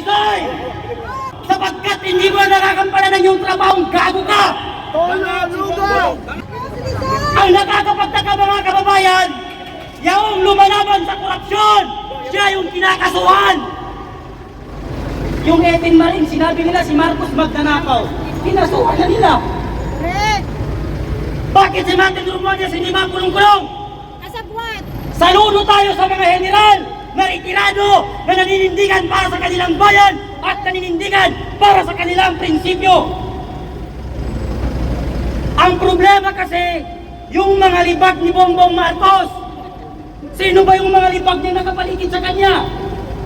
resign! Sapagkat hindi mo nakakampanan ng iyong trabahong gago ka! Ang nakakapagtaka mga kababayan, yung lumalaban sa korupsyon, siya yung kinakasuhan! Yung 18 Marine, sinabi nila si Marcos magnanakaw. Kinasuhan na nila. Bakit si Martin Romualdez hindi makulong-kulong? Saludo tayo sa mga general na retirado na naninindigan para sa kanilang bayan at naninindigan para sa kanilang prinsipyo. Ang problema kasi, yung mga libag ni Bongbong Marcos. Sino ba yung mga libag na nakapaligid sa kanya?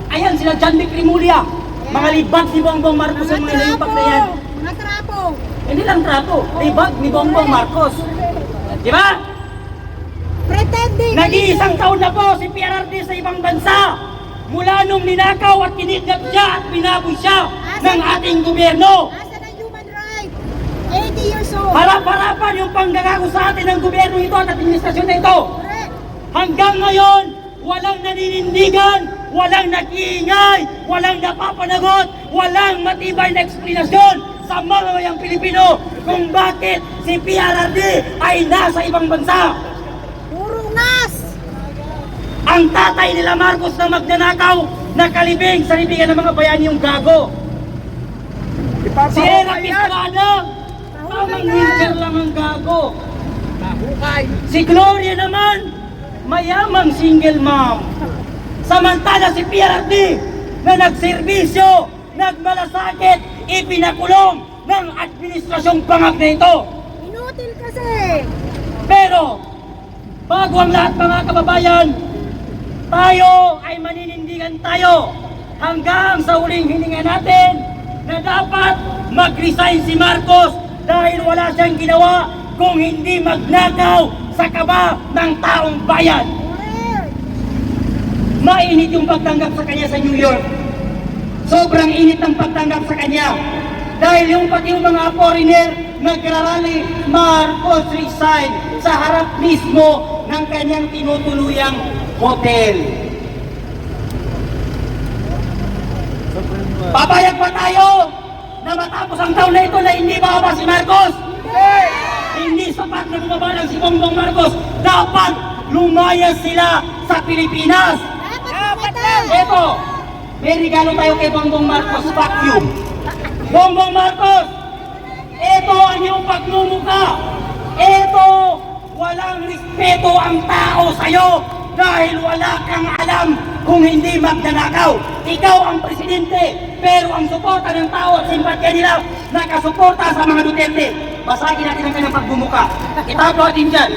Ayan, sila John Vic Rimulya. Mga libag ni Bongbong Marcos ang mga libag na yan. Mga trapo. Hindi lang trapo, libag ni Bongbong Marcos. Di ba? Pretending. Nag-iisang taon na po si PRRD sa ibang bansa. Mula nung ninakaw at kinidnap siya at binaboy siya ng ating gobyerno. Asa ng human rights? 80 years old. Harap-harapan yung panggagago sa atin ng gobyerno ito at administrasyon na ito. Correct. Hanggang ngayon, walang naninindigan, walang nag-iingay, walang napapanagot, walang matibay na eksplanasyon sa mamamayang Pilipino kung bakit si PRRD ay nasa ibang bansa. Puro ngas. Ang tatay nila Marcos na magnanakaw, nakalibing sa libingan ng mga bayani yung gago. Si Eric Estrada, tamang wheelchair lang ang gago. Si Gloria naman, mayamang single mom. Samantala si PRRD na nagserbisyo, nagmalasakit, ipinakulong ng administrasyong pangag na ito. Inutil kasi. Pero, bago ang lahat mga kababayan, tayo ay maninindigan tayo hanggang sa huling hininga natin na dapat mag-resign si Marcos dahil wala siyang ginawa kung hindi magnakaw sa kaba ng taong bayan. Mainit yung pagtanggap sa kanya sa New York. Sobrang init ng pagtanggap sa kanya. Dahil yung pati yung mga foreigner nagrarally, Marcos resign sa harap mismo ng kanyang tinutuluyang hotel. Papayag pa tayo na matapos ang taon na ito na hindi bababa si Marcos? Hindi sapat na bumaba lang si Bongbong Marcos. Dapat lumayas sila sa Pilipinas. Ito, may regalo tayo kay Bongbong Marcos. Fuck you. Bongbong Marcos, ito ang iyong pagmumuka. Ito, walang respeto ang tao sa'yo dahil wala kang alam kung hindi magnanakaw. Ikaw ang presidente, pero ang suporta ng tao at simpatya nila nakasuporta sa mga Duterte. Basagin natin ang kanyang pagmumuka. Itapo natin dyan.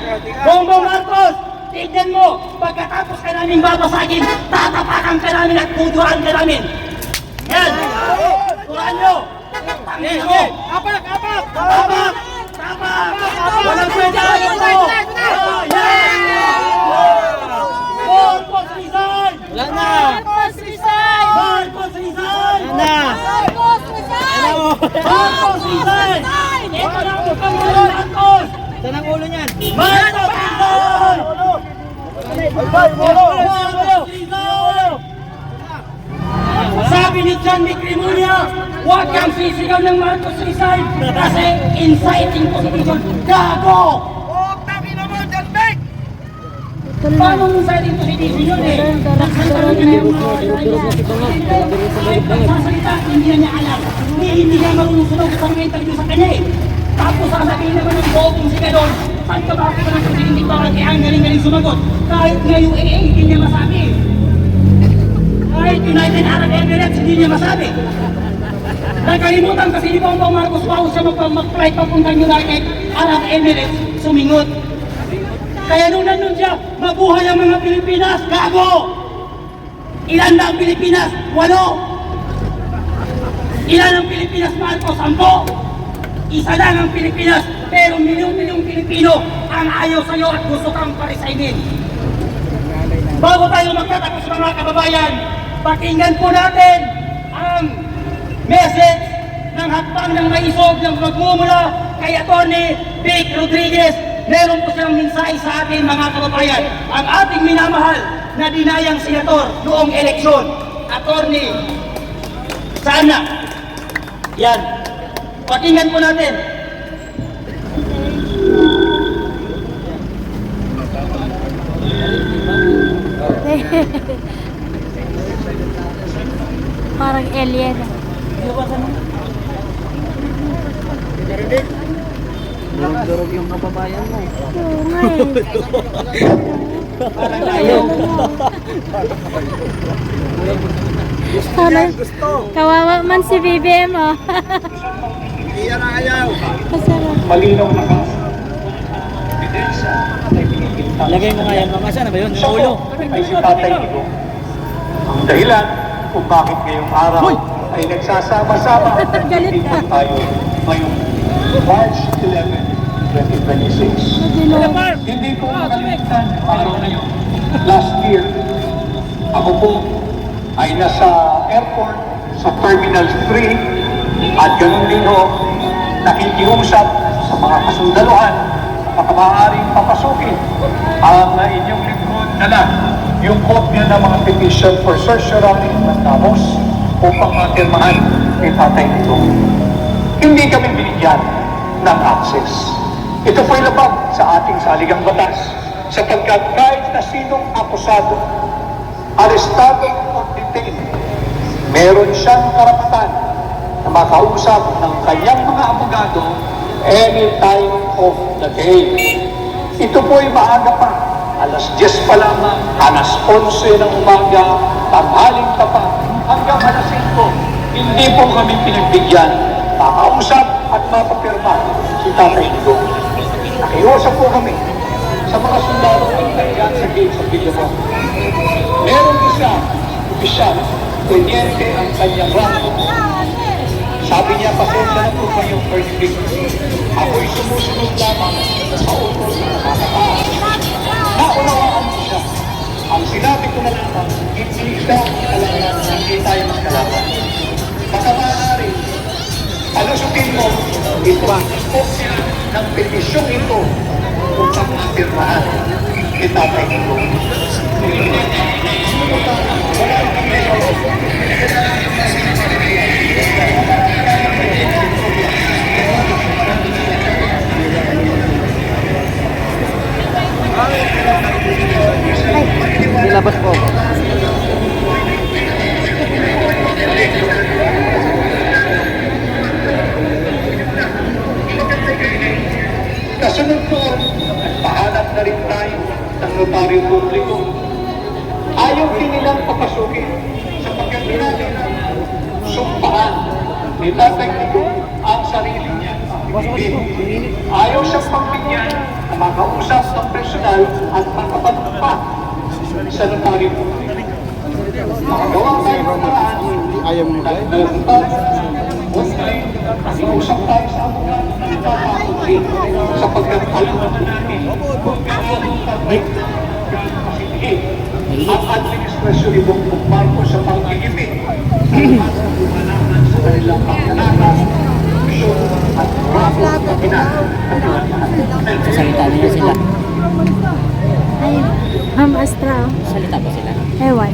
Bongbong Marcos, tignan mo, pagkatapos ka namin babasagin, tatapakan ka namin at puduhan ka namin. Yan! Tuhan nyo! Tangin mo! Apak! Tapak! Tapak! Walang pwede ka ito! Marcos resign! Wala na! Marcos resign! Marcos resign! Wala na! Marcos resign! Marcos resign! Ito na ang Pangulo Marcos! Saan ang ulo niyan? Marcos resign! Marcos resign! Sabi ni John Vic Rimulya, huwag kang sisigaw ng Marcos resign kasi inciting prosecution. Gago! Paano inciting prosecution yun eh? Nagsalita niya yung sasalita, hindi na niya alam. Hindi niya marunong sunog sa mga interview sa kanya eh. Tapos sasabihin naman ng bobong si Gadon, saan ka ba ako ng hindi ba kaya ang galing-galing sumagot? Kahit nga UAA, hindi niya masabi. Kahit United Arab Emirates, hindi niya masabi. Nagkalimutan kasi di Bongbong Marcos bago siya mag-flight papuntang United Arab Emirates, sumingot. Kaya nung nandun siya, mabuhay ang mga Pilipinas, gago! Ilan na ang Pilipinas? 8! Ilan ang Pilipinas, Marcos? 10! Isa lang ang Pilipinas, pero milyong-milyong Pilipino ang ayaw sa'yo at gusto kang paresignin. Bago tayo magtatapos mga kababayan, pakinggan po natin ang message ng hakbang ng maisog ng magmumula kay Atty. Vic Rodriguez. Meron po siyang mensahe sa atin mga kababayan. Ang ating minamahal na dinayang senador noong eleksyon, Atty. Sana. Yan. Pakinggan po natin. Parang alien. Durog-durog yung kababayan mo. Oo nga eh. Parang tayo. Parang kawawa man si BBM oh. Hindi yan ang ayaw. Masarap. malinaw na kaso. Lagay mo nga yan, mama. Saan na ba yun? Yung ulo. Ay si Tatay Digong. Ang dahilan kung bakit ngayong araw ay nagsasama-sama at Galit nagtitinda ka. tayo ngayong March 11, 2026. Hindi ko makalimutan ang araw na yun. Last year, ako po ay nasa airport sa Terminal 3 at ganun din ho, nakikiusap sa mga kasundaluhan na maaaring papasukin ang inyong lingkod na lang yung kopya ng mga petition for certiorari ng Damos upang mapirmahan ni Tatay Digong. Hindi kami binigyan ng access. Ito po'y labag sa ating saligang batas sapagkat kahit na sinong akusado, arestado o detained, meron siyang karapatan na makausap ng kanyang mga abogado any time of the day. Ito po'y maaga pa, alas 10 pa lamang, alas 11 ng umaga, tanghaling tapat, hanggang alas 5. Hindi po kami pinagbigyan, makausap at mapapirma si Tatay Digong. Nakiusap po kami sa mga sundalo ng kanyang sa gate sa Villanueva. Meron isa, opisyal, teniente ang kanyang rango. Sabi niya, pasensya na po kayong first victim. Ako'y sumusunod lamang sa utos ng nakakataas. Naunawaan ko siya. Ang sinabi ko na lamang, hindi daw kailangan na hindi tayo magkalaban. Baka maaari, alusutin mo, ito ang kopya ng petisyong ito upang mapirmahan ni Tatay Digong. Nilabas po ako. Kasunod po, nagpahanap na rin tayo ng notaryo publiko. Ayaw din nilang papasukin sapagkat nilang sumpahan ni Tatay Digong ang sarili niya. Ayaw siyang pagbigyan na makausap ng personal at makapagpa sa notaryo publiko. Makagawa tayo ng paraan. Ayaw mo ba? Usap tayo sa abogado na ipapakuli sapagkat alam naman natin kung meron kami ang administrasyon ni Bongbong Marcos sa pag-igipin sa pumanaman sa kanilang pangkalaman, misyon at bravo na pinag-atiwalahan. Salita niya sila. Ay, Ma'am Astra. Salita ba sila? Ewan.